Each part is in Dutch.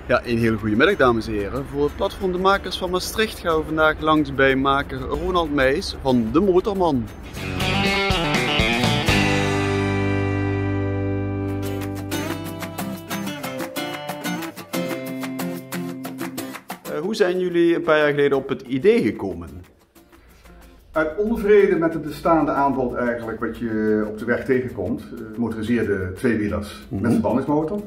Ja, een hele goede middag dames en heren. Voor het platform De Makers van Maastricht gaan we vandaag langs bij maker Ronald Meijs van De Motorman. Hoe zijn jullie een paar jaar geleden op het idee gekomen? Uit onvrede met het bestaande aanbod eigenlijk wat je op de weg tegenkomt. Motoriseerde tweewielers met verbrandingsmotor.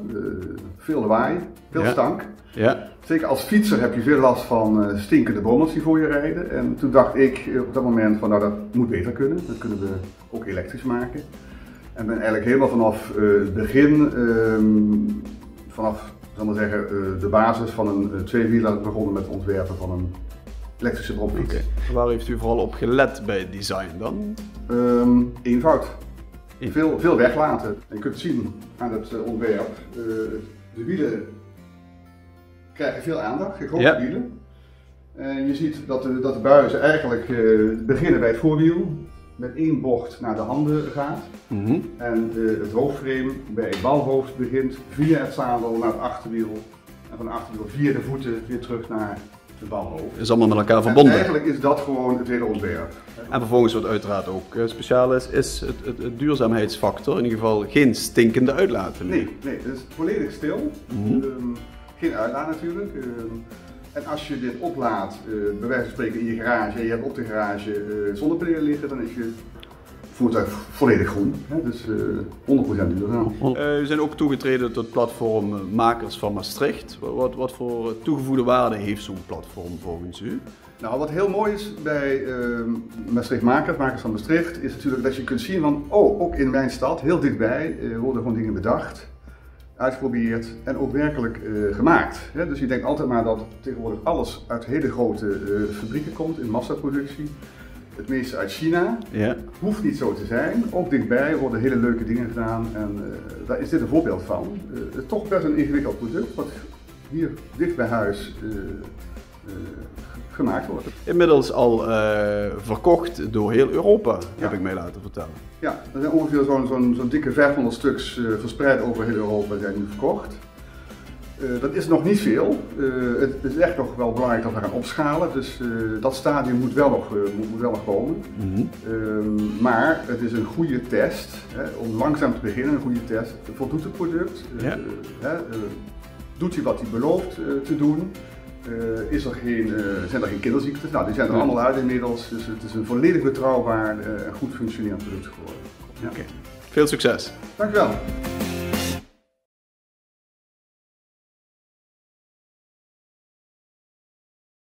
Veel lawaai, veel stank. Ja. Zeker als fietser heb je veel last van stinkende brommers die voor je rijden. En toen dacht ik op dat moment van nou dat moet beter kunnen. Dat kunnen we ook elektrisch maken. En ben eigenlijk helemaal vanaf het begin, vanaf zal maar zeggen, de basis van een tweewieler begonnen met het ontwerpen van een elektrische bromfiets. Okay. Waar heeft u vooral op gelet bij het design dan? Eenvoud. Veel weglaten. Je kunt zien aan het ontwerp, de wielen krijgen veel aandacht, grote wielen. En je ziet dat de buizen eigenlijk beginnen bij het voorwiel, met één bocht naar de handen gaat. En het hoofdframe bij het balhoofd begint via het zadel naar het achterwiel. En van het achterwiel via de voeten weer terug naar het balhoofd. Het is allemaal met elkaar verbonden. En eigenlijk is dat gewoon het hele ontwerp. En vervolgens wat uiteraard ook speciaal is het duurzaamheidsfactor. In ieder geval geen stinkende uitlaten. Nee, het is volledig stil. Geen uitlaat natuurlijk. En als je dit oplaadt, bij wijze van spreken in je garage en je hebt op de garage zonnepanelen liggen, dan is je voertuig volledig groen. Hè? Dus 100% duurzaam. We zijn ook toegetreden tot het platform Makers van Maastricht. Wat voor toegevoegde waarde heeft zo'n platform volgens u? Nou, wat heel mooi is bij Maastricht Makers van Maastricht, is natuurlijk dat je kunt zien van, oh, ook in mijn stad, heel dichtbij, worden gewoon dingen bedacht, uitgeprobeerd en ook werkelijk gemaakt. Hè? Dus je denkt altijd maar dat tegenwoordig alles uit hele grote fabrieken komt in massaproductie. Het meeste uit China. Hoeft niet zo te zijn. Ook dichtbij worden hele leuke dingen gedaan en daar is dit een voorbeeld van. Het is toch best een ingewikkeld product wat hier dicht bij huis gemaakt wordt. Inmiddels al verkocht door heel Europa, heb ik mij laten vertellen. Ja, er zijn ongeveer zo'n dikke 500 stuks verspreid over heel Europa zijn nu verkocht. Dat is nog niet veel. Het is echt nog wel belangrijk dat we gaan opschalen, dus dat stadium moet wel nog komen. Maar het is een goede test, om langzaam te beginnen, een goede test. Voldoet het product? Doet hij wat hij belooft te doen? Zijn er geen kinderziektes? Nou, die zijn er allemaal uit inmiddels, dus het is een volledig betrouwbaar en goed functionerend product geworden. Veel succes! Dank u wel!